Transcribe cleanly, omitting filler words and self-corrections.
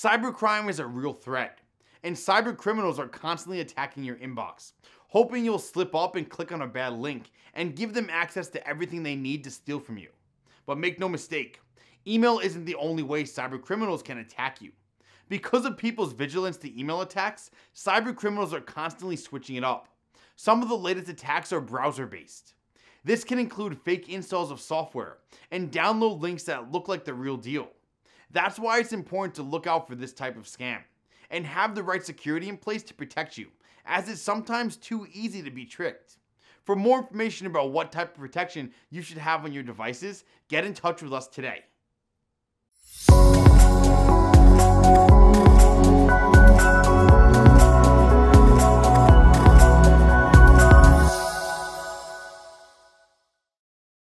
Cybercrime is a real threat, and cyber criminals are constantly attacking your inbox, hoping you'll slip up and click on a bad link and give them access to everything they need to steal from you. But make no mistake, email isn't the only way cyber criminals can attack you. Because of people's vigilance to email attacks, cyber criminals are constantly switching it up. Some of the latest attacks are browser-based. This can include fake installs of software and download links that look like the real deal. That's why it's important to look out for this type of scam and have the right security in place to protect you, as it's sometimes too easy to be tricked. For more information about what type of protection you should have on your devices, get in touch with us today.